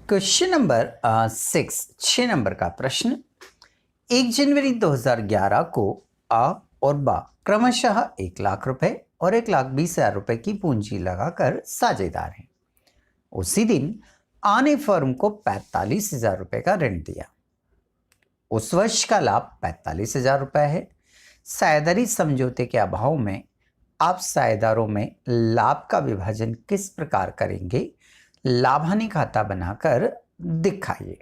Question number 6 number का प्रश्न। 1 जनवरी 2011 को आ और बा क्रमशः 1 लाख रुपए और 1,20,000 रुपए की पूंजी लगाकर साझेदार हैं। उसी दिन आ ने फर्म को 45,000 रुपए का ऋण दिया। उस वर्ष का लाभ 45,000 रुपए है। साझेदारी समझौते के अभाव में आप साझेदारों में लाभ का विभाजन किस प्रकार करेंगे? लाभ हानि खाता बनाकर दिखाइए।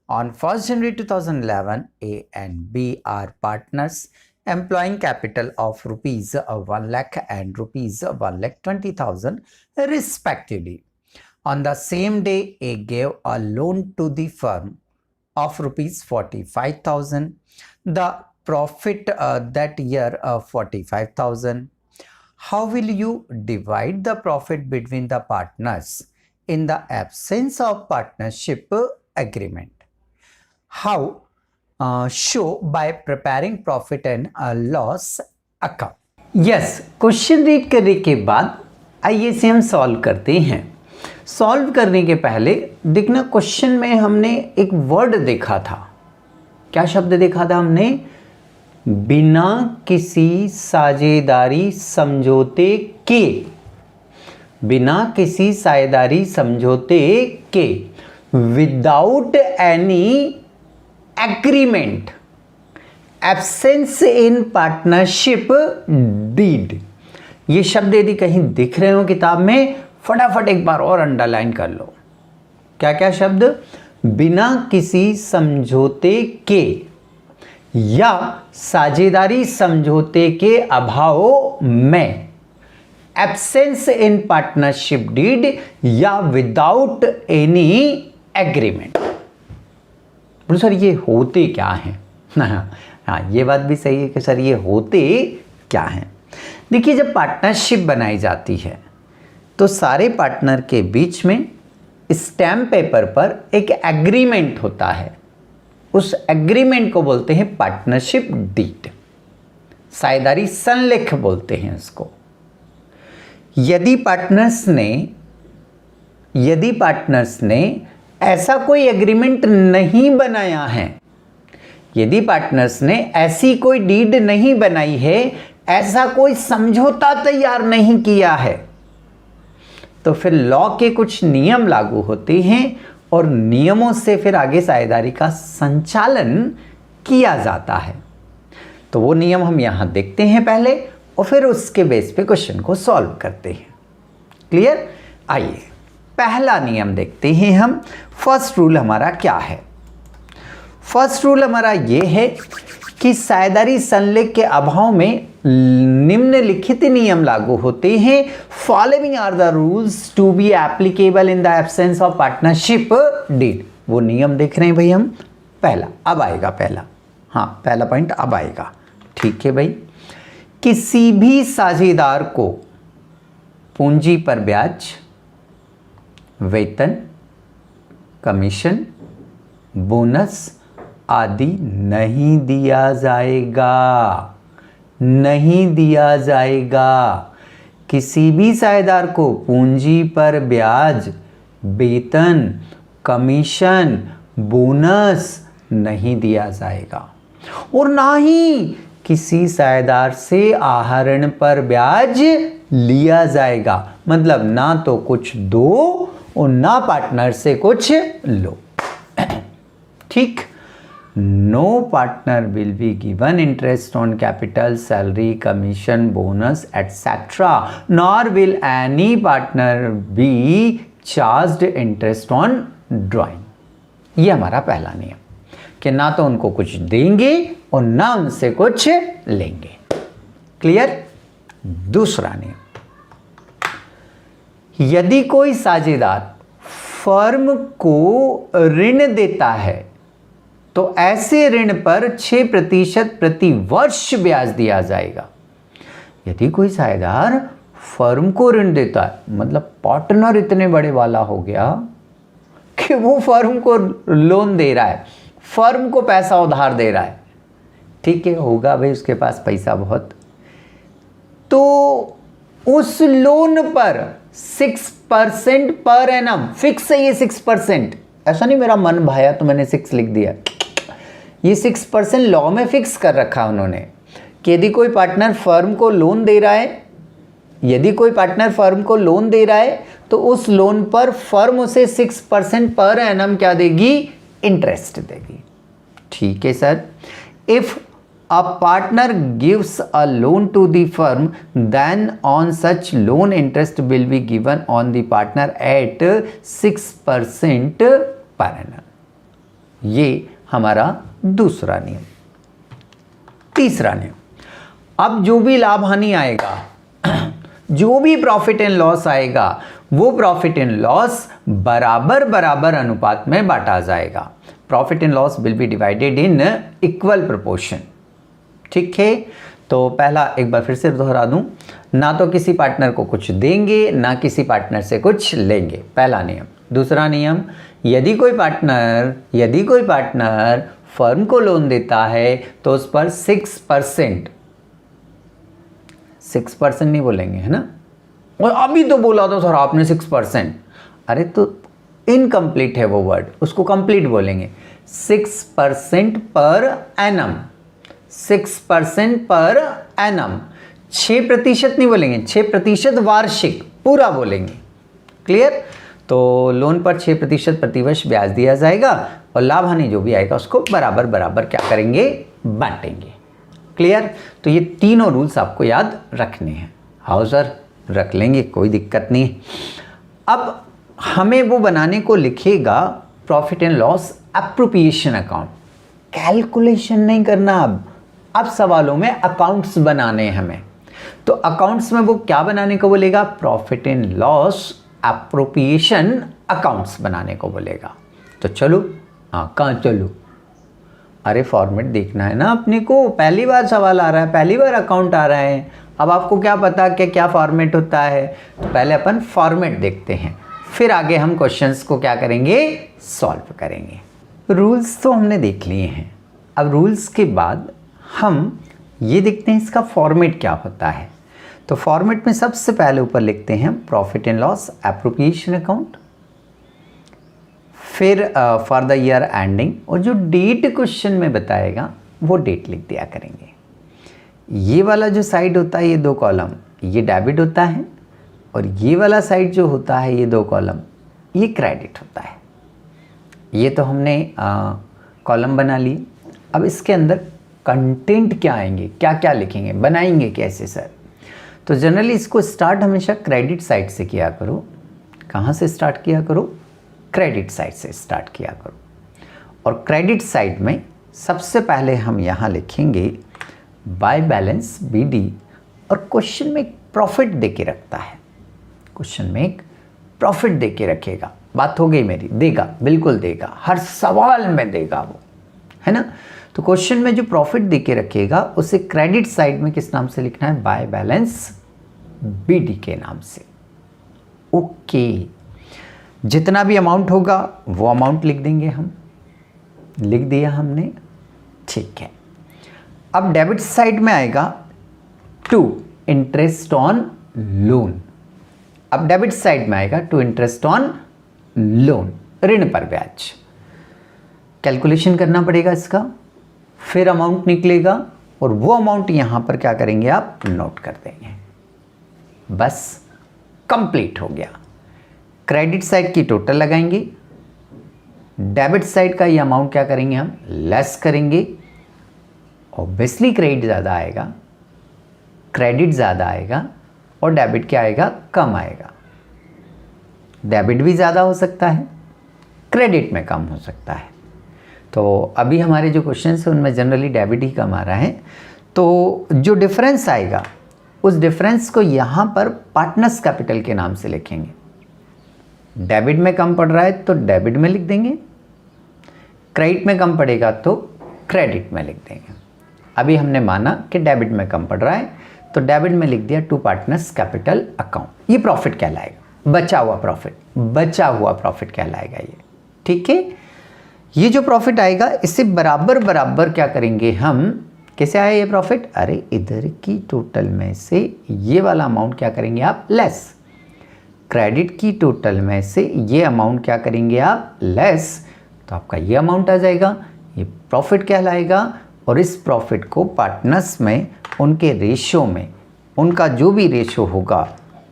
On 1st January 2011, A and B are partners employing capital of rupees 1 lakh and rupees 1,20,000 respectively. On the same day, A gave a loan to the firm of rupees 45,000. The profit that year 45,000. How will you divide the profit between the partners in the absence of partnership agreement? How show by preparing profit and loss account? Yes, question read करने के बाद आइए से हम solve करते हैं। Solve करने के पहले देखना, क्वेश्चन में हमने एक वर्ड देखा था। क्या शब्द देखा था हमने? बिना किसी साझेदारी समझौते के। बिना किसी साझेदारी समझौते के, without any agreement, absence in partnership deed. ये शब्द यदि कहीं दिख रहे हो किताब में, फटाफट एक बार और अंडरलाइन कर लो। क्या क्या शब्द? बिना किसी समझौते के या साझेदारी समझौते के अभाव में, एब्सेंस इन पार्टनरशिप डीड या विदाउट एनी एग्रीमेंट। बोलो सर ये होते क्या हैं? हाँ, ये बात भी सही है कि सर ये होते क्या हैं। देखिए, जब पार्टनरशिप बनाई जाती है तो सारे पार्टनर के बीच में स्टैम्प पेपर पर एक एग्रीमेंट होता है। उस एग्रीमेंट को बोलते हैं पार्टनरशिप डीड, साझेदारी संलेख बोलते हैं उसको। यदि पार्टनर्स ने ऐसा कोई एग्रीमेंट नहीं बनाया है, यदि पार्टनर्स ने ऐसी कोई डीड नहीं बनाई है, ऐसा कोई समझौता तैयार नहीं किया है, तो फिर लॉ के कुछ नियम लागू होते हैं और नियमों से फिर आगे साझेदारी का संचालन किया जाता है। तो वो नियम हम यहां देखते हैं पहले और फिर उसके बेस पे क्वेश्चन को सॉल्व करते हैं। क्लियर? आइए पहला नियम देखते हैं हम। फर्स्ट रूल हमारा क्या है? फर्स्ट रूल हमारा ये है कि साझेदारी संलेख के अभाव में निम्नलिखित नियम लागू होते हैं। Following are the rules to be applicable in the absence of partnership deed. वो नियम देख रहे हैं भाई हम। पहला अब आएगा, पहला पॉइंट अब आएगा। ठीक है भाई, किसी भी साझेदार को पूंजी पर ब्याज, वेतन, कमीशन, बोनस आदि नहीं दिया जाएगा। किसी भी साझेदार को पूंजी पर ब्याज, वेतन, कमीशन, बोनस नहीं दिया जाएगा और ना ही किसी साझेदार से आहरण पर ब्याज लिया जाएगा। मतलब ना तो कुछ दो और ना पार्टनर से कुछ लो। ठीक? No partner will be given interest on capital, salary, commission, bonus etcetera, nor will any partner be charged interest on drawing. ये हमारा पहला नियम कि ना तो उनको कुछ देंगे और ना उनसे कुछ लेंगे। क्लियर? दूसरा नियम, यदि कोई साझेदार फर्म को ऋण देता है तो ऐसे ऋण पर 6% प्रति वर्ष ब्याज दिया जाएगा। यदि कोई साझेदार फर्म को ऋण देता है, मतलब पार्टनर इतने बड़े वाला हो गया कि वो फर्म को लोन दे रहा है, फर्म को पैसा उधार दे रहा है। ठीक है, होगा भाई उसके पास पैसा बहुत, तो उस लोन पर 6% पर एनम, फिक्स है ये 6%, ऐसा नहीं मेरा मन भाया तो मैंने 6 लिख दिया। ये 6% लॉ में फिक्स कर रखा उन्होंने कि यदि कोई पार्टनर फर्म को लोन दे रहा है, यदि कोई पार्टनर फर्म को लोन दे रहा है तो उस लोन पर फर्म उसे 6% पर एनम क्या देगी, इंटरेस्ट देगी। ठीक है sir. If a partner gives a loan to the firm then on such loan interest will be given on the partner at 6% per annum. ये हमारा दूसरा नियम। तीसरा नियम, अब जो भी लाभ हानि आएगा, जो भी प्रॉफिट एंड लॉस आएगा, वो प्रॉफिट एंड लॉस बराबर बराबर अनुपात में बांटा जाएगा। Profit and loss will be divided in equal proportion. ठीक है, तो पहला एक बार फिर से दोहरा दूं, ना तो किसी पार्टनर को कुछ देंगे ना किसी पार्टनर से कुछ लेंगे, पहला नियम। दूसरा नियम, यदि कोई पार्टनर फर्म को लोन देता है तो उस पर 6% नहीं बोलेंगे, है ना, और अभी तो बोला था सर आपने 6%, अरे तो इनकम्प्लीट है वो वर्ड, उसको कंप्लीट बोलेंगे। 6% पर एनम, 6% पर एनम, 6% नहीं बोलेंगे, 6% वार्षिक पूरा बोलेंगे। क्लियर। तो लोन पर 6% प्रतिवर्ष ब्याज दिया जाएगा और लाभ हानि जो भी आएगा उसको बराबर बराबर क्या करेंगे, बांटेंगे। क्लियर। तो ये तीनों रूल्स आपको याद रखने हैं। हाँ सर, रख लेंगे, कोई दिक्कत नहीं। अब हमें वो बनाने को लिखेगा profit and loss appropriation account. Calculation नहीं करना, अब सवालों में अकाउंट्स बनाने हैं हमें। तो अकाउंट्स में वो क्या बनाने को बोलेगा, profit and loss appropriation accounts बनाने को बोलेगा। तो चलो, हाँ कहाँ चलो, अरे फॉर्मेट देखना है ना अपने को, पहली बार सवाल आ रहा है, पहली बार अकाउंट आ रहा है, अब आपको क्या पता कि क्या फॉर्मेट होता है। तो पहले अपन फॉर्मेट देखते हैं, फिर आगे हम क्वेश्चंस को क्या करेंगे, सॉल्व करेंगे। रूल्स तो हमने देख लिए हैं, अब रूल्स के बाद हम ये देखते हैं इसका फॉर्मेट क्या होता है। तो फॉर्मेट में सबसे पहले ऊपर लिखते हैं profit and loss appropriation account, फिर फॉर द ईयर एंडिंग, और जो डेट क्वेश्चन में बताएगा वो डेट लिख दिया करेंगे। ये वाला जो साइड होता है, ये 2 कॉलम, ये डेबिट होता है, और ये वाला साइड जो होता है, ये 2 कॉलम, ये क्रेडिट होता है। ये तो हमने कॉलम बना लिए। अब इसके अंदर कंटेंट क्या आएंगे, क्या क्या लिखेंगे, बनाएंगे कैसे सर। तो जनरली इसको स्टार्ट हमेशा क्रेडिट साइड से किया करो। कहाँ से स्टार्ट किया करो, क्रेडिट साइड से स्टार्ट किया करो। और क्रेडिट साइड में सबसे पहले हम यहाँ लिखेंगे बाय बैलेंस BD, और क्वेश्चन में एक प्रॉफिट दे के रखता है, क्वेश्चन में एक प्रॉफिट दे के रखेगा। बात हो गई मेरी, देगा, बिल्कुल देगा, हर सवाल में देगा वो, है ना। तो क्वेश्चन में जो प्रॉफिट दे के रखेगा उसे क्रेडिट साइड में किस नाम से लिखना है, बाय बैलेंस BD के नाम से। ओके, जितना भी अमाउंट होगा वो अमाउंट लिख देंगे हम, लिख दिया हमने, ठीक है। अब डेबिट साइड में आएगा टू इंटरेस्ट ऑन लोन। अब डेबिट साइड में आएगा टू इंटरेस्ट ऑन लोन, ऋण पर ब्याज। कैलकुलेशन करना पड़ेगा इसका, फिर अमाउंट निकलेगा और वो अमाउंट यहां पर क्या करेंगे आप, नोट कर देंगे। बस कंप्लीट हो गया। क्रेडिट साइड की टोटल लगाएंगे, डेबिट साइड का ये अमाउंट क्या करेंगे हम, लेस करेंगे। ऑब्वियसली क्रेडिट ज़्यादा आएगा, क्रेडिट ज़्यादा आएगा, और डेबिट क्या आएगा, कम आएगा। डेबिट भी ज़्यादा हो सकता है, क्रेडिट में कम हो सकता है। तो अभी हमारे जो क्वेश्चन हैं उनमें जनरली डेबिट ही कम आ रहा है। तो जो डिफरेंस आएगा उस डिफरेंस को यहाँ पर पार्टनर्स कैपिटल के नाम से लिखेंगे। डेबिट में कम पड़ रहा है तो डेबिट में लिख देंगे, क्रेडिट में कम पड़ेगा तो क्रेडिट में लिख देंगे। अभी हमने माना कि डेबिट में कम पड़ रहा है तो डेबिट में लिख दिया टू पार्टनर्स कैपिटल अकाउंट। ये प्रॉफिट कहलाएगा, बचा हुआ प्रॉफिट कहलाएगा ये, ठीक है। ये जो प्रॉफिट आएगा इससे बराबर बराबर क्या करेंगे हम, कैसे आया ये प्रॉफिट, अरे इधर की टोटल में से ये वाला अमाउंट क्या करेंगे आप, लेस। क्रेडिट की टोटल में से ये अमाउंट क्या करेंगे आप, लेस, तो आपका ये अमाउंट आ जाएगा, ये प्रॉफिट कहलाएगा। और इस प्रॉफिट को पार्टनर्स में उनके रेशो में, उनका जो भी रेशो होगा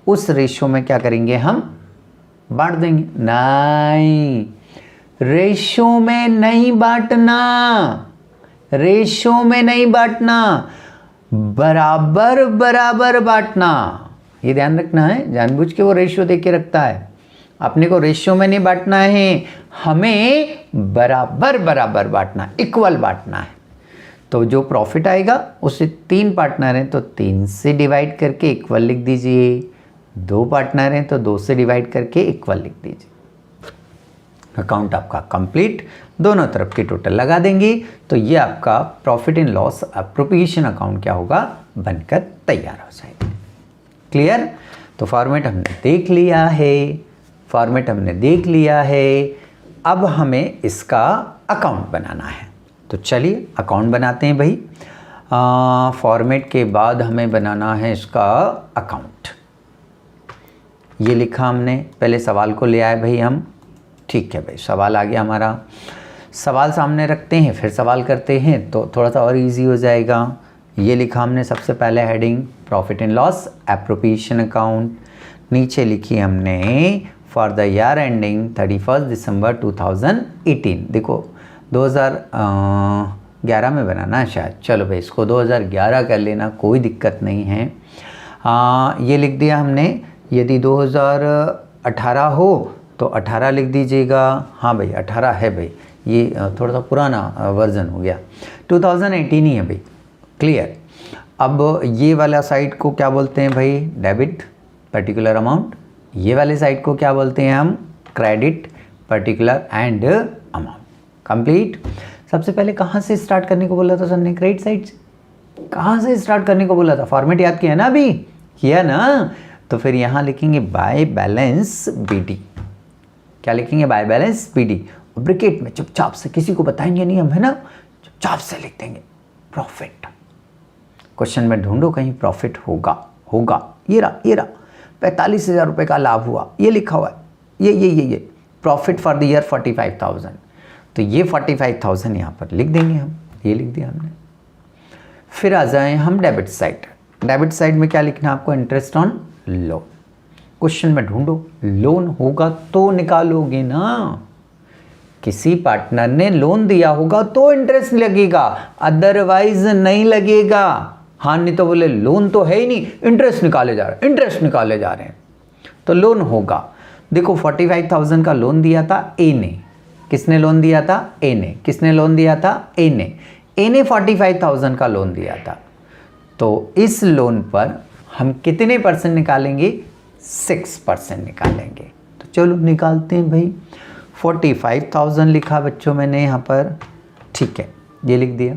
उस रेशो में क्या करेंगे, हम बांट देंगे। नहीं, रेशो में नहीं बांटना, रेशो में नहीं बांटना, बराबर बराबर बांटना। ये ध्यान रखना है, जानबूझ के वो रेशियो दे के रखता है, अपने को रेशियो में नहीं बांटना है, हमें बराबर बराबर बांटना, इक्वल बांटना है। तो जो प्रॉफिट आएगा उसे 3 पार्टनर हैं तो 3 से डिवाइड करके इक्वल लिख दीजिए, 2 पार्टनर हैं तो 2 से डिवाइड करके इक्वल लिख दीजिए। अकाउंट आपका कंप्लीट, दोनों तरफ की टोटल लगा देंगे तो ये आपका profit in loss appropriation account क्या होगा, बनकर तैयार हो जाएगा। क्लियर? तो फॉर्मेट हमने देख लिया है, फॉर्मेट हमने देख लिया है, अब हमें इसका अकाउंट बनाना है। तो चलिए अकाउंट बनाते हैं भाई। फॉर्मेट के बाद हमें बनाना है इसका अकाउंट। ये लिखा हमने, पहले सवाल को ले आए भाई हम, ठीक है भाई, सवाल आ गया हमारा, सवाल सामने रखते हैं फिर सवाल करते हैं तो थोड़ा सा और इजी हो जाएगा। ये लिखा हमने सबसे पहले heading profit and loss appropriation account, नीचे लिखी हमने फॉर द ईयर एंडिंग 31 दिसंबर 2018। देखो 2011 में बनाना है शायद, चलो भाई इसको 2011 कर लेना, कोई दिक्कत नहीं है। ये लिख दिया हमने, यदि 2018 हो तो 18 लिख दीजिएगा। हाँ भाई 18 है भाई, ये थोड़ा सा पुराना वर्जन हो गया, 2018 ही है भाई। क्लियर? अब ये वाला साइड को क्या बोलते हैं भाई, डेबिट पर्टिकुलर अमाउंट, ये वाले साइड को क्या बोलते हैं हम, credit particular and amount. Complete. सबसे पहले कहाँ से स्टार्ट करने को बोला था सर ने, क्रेडिट साइड से, कहाँ से स्टार्ट करने को बोला था, फॉर्मेट याद किया ना अभी, किया ना, तो फिर यहाँ लिखेंगे बाय बैलेंस बीडी। क्या लिखेंगे, बाय बैलेंस बीडी, ब्रैकेट में चुपचाप से, किसी को बताएंगे नहीं हम, है ना, चुपचाप से लिख देंगे प्रॉफिट। क्वेश्चन में ढूंढो कहीं प्रॉफिट होगा, होगा, ये रहा 45,000 रुपये का लाभ हुआ, ये लिखा हुआ है, ये प्रॉफिट फॉर द ईयर 45,000, तो ये 45,000 यहाँ पर लिख देंगे हम, ये लिख दिया हमने। फिर आ जाए हम डेबिट साइड। डेबिट साइड में क्या लिखना है आपको, इंटरेस्ट ऑन लोन। क्वेश्चन में ढूंढो, लोन होगा तो निकालोगे ना, किसी पार्टनर ने लोन दिया होगा तो इंटरेस्ट लगेगा, अदरवाइज नहीं लगेगा। हाँ नहीं तो बोले लोन तो है ही नहीं, इंटरेस्ट निकाले जा रहे हैं, इंटरेस्ट निकाले जा रहे हैं, तो लोन होगा। देखो 45,000 का लोन दिया था ए ने, किसने लोन दिया था, ए ने, किसने लोन दिया था, ए ने 45,000 का लोन दिया था, तो इस लोन पर हम कितने % निकालेंगे, 6% निकालेंगे। तो चलो निकालते हैं भाई। 45,000 लिखा बच्चों मैंने यहाँ पर, ठीक है, ये लिख दिया।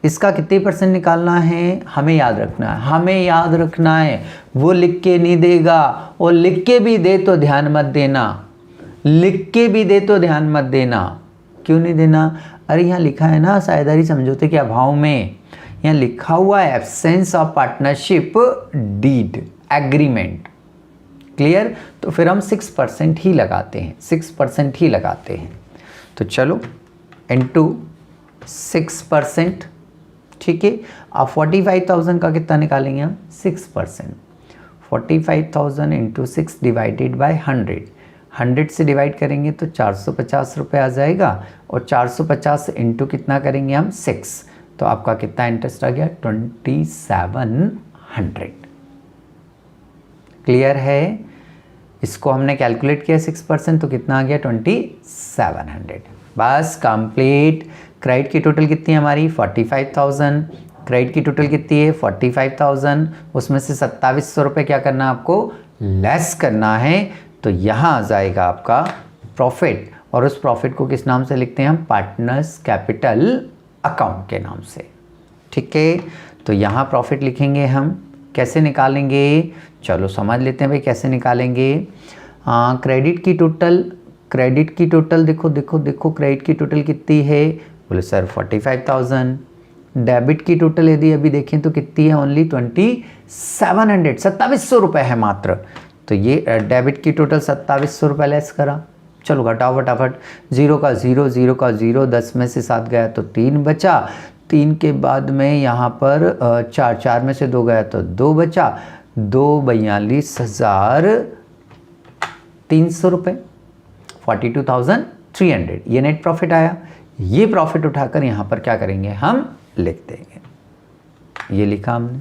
इसका कितने % निकालना है, हमें याद रखना है, हमें याद रखना है, वो लिख के नहीं देगा, और लिख के भी दे तो ध्यान मत देना, लिख के भी दे तो ध्यान मत देना। क्यों नहीं देना, अरे यहाँ लिखा है ना साझेदारी समझौते के अभाव में, यहाँ लिखा हुआ है absence of partnership deed agreement. Clear? तो फिर हम 6% ही लगाते हैं, 6% ही लगाते हैं। तो चलो इनटू 6%, ठीक है। अब 45,000 का कितना निकालेंगे हम, 6%। 45,000 इंटू 6 डिवाइडेड बाय 100, 100 से डिवाइड करेंगे तो 450 रुपये आ जाएगा, और 450 इंटू कितना करेंगे हम, 6, तो आपका कितना इंटरेस्ट आ गया, 2700। क्लियर है? इसको हमने कैलकुलेट किया 6%, तो कितना आ गया, 2700। बस कंप्लीट। क्रेडिट की टोटल कितनी है हमारी, 45,000। क्रेडिट की टोटल कितनी है, 45,000, उसमें से 2700 रुपये क्या करना है आपको, लेस करना है। तो यहाँ आ जाएगा आपका प्रॉफिट, और उस प्रॉफिट को किस नाम से लिखते हैं हम, पार्टनर्स कैपिटल अकाउंट के नाम से। ठीक है, तो यहाँ प्रॉफिट लिखेंगे हम, कैसे निकालेंगे, चलो समझ लेते हैं भाई कैसे निकालेंगे। क्रेडिट की टोटल, क्रेडिट की टोटल देखो देखो देखो, क्रेडिट की टोटल कितनी है, बोले सर 45,000। डेबिट की टोटल यदि अभी देखें तो कितनी है, ओनली 2700, 2700 रुपये है मात्र। तो ये डेबिट की टोटल 2700 रुपये लेस करा। चलो घटाओ फटाफट, 0 का 0, 0 का 0, 10 में से 7 गया तो 3 बचा, 3 के बाद में यहाँ पर 4, 4 में से 2 गया तो 2 बचा, 2,42,300 रुपये, 42,300, ये नेट प्रॉफिट आया। ये प्रॉफिट उठाकर यहाँ पर क्या करेंगे, हम लिख देंगे। ये लिखा हमने।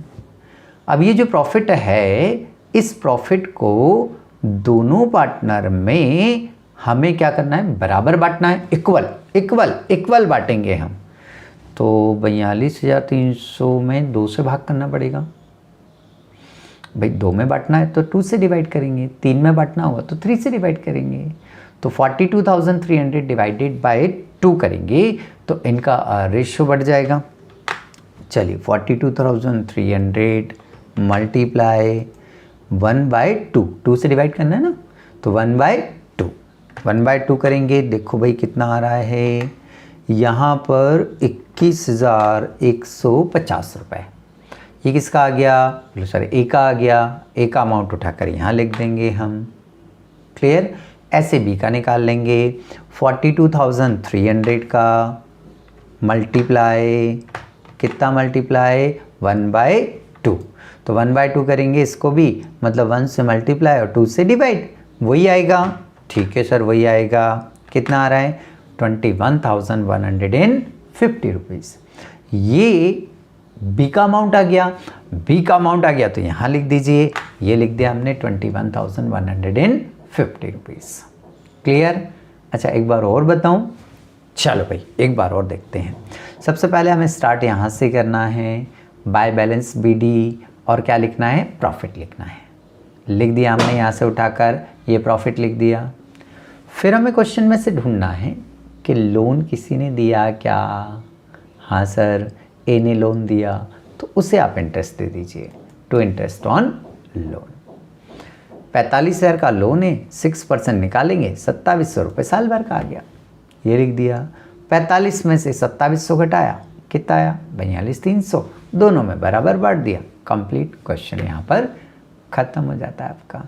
अब ये जो प्रॉफिट है, इस प्रॉफिट को दोनों पार्टनर में हमें क्या करना है, बराबर बांटना है, इक्वल बांटेंगे हम। तो 42,300 में 2 से भाग करना पड़ेगा भाई। 2 में बांटना है तो 2 से डिवाइड करेंगे, 3 में बांटना होगा तो 3 से डिवाइड करेंगे। तो 42,300 डिवाइडेड बाय 2 करेंगे तो इनका रेशियो बढ़ जाएगा। चलिए 42,300 मल्टीप्लाई 1/2, 2 से डिवाइड करना है ना, तो 1/2 करेंगे। देखो भाई कितना आ रहा है, यहाँ पर 21,150 रुपये। ये किसका आ गया, सॉरी ए का आ गया। ए का अमाउंट उठाकर यहाँ लिख देंगे हम। क्लियर। ऐसे बी का निकाल लेंगे। 42,300 का मल्टीप्लाई, कितना मल्टीप्लाई, 1/2। तो 1/2 करेंगे इसको भी, मतलब 1 से मल्टीप्लाई और 2 से डिवाइड, वही आएगा। ठीक है सर, वही आएगा। कितना आ रहा है, 21,150 रुपीज़। ये बी का अमाउंट आ गया। बी का अमाउंट आ गया तो यहाँ लिख दीजिए, ये लिख दिया हमने 21,150 रुपीज़। क्लियर। अच्छा एक बार और बताऊँ, चलो भाई एक बार और देखते हैं। सबसे पहले हमें स्टार्ट यहाँ से करना है, बाय बैलेंस BD, और क्या लिखना है, प्रॉफिट लिखना है। लिख दिया हमने यहाँ से उठाकर, ये प्रॉफिट लिख दिया। फिर हमें क्वेश्चन में से ढूंढना है कि लोन किसी ने दिया क्या। हाँ सर, ए ने लोन दिया, तो उसे आप इंटरेस्ट दे दीजिए, टू इंटरेस्ट ऑन लोन। 45,000 का लोन है, 6% निकालेंगे, 2700 रुपये साल भर का आ गया, ये लिख दिया। 45 में से 2700 घटाया, कितना आया, 42,300, दोनों में बराबर बांट दिया। कंप्लीट क्वेश्चन यहाँ पर ख़त्म हो जाता है आपका।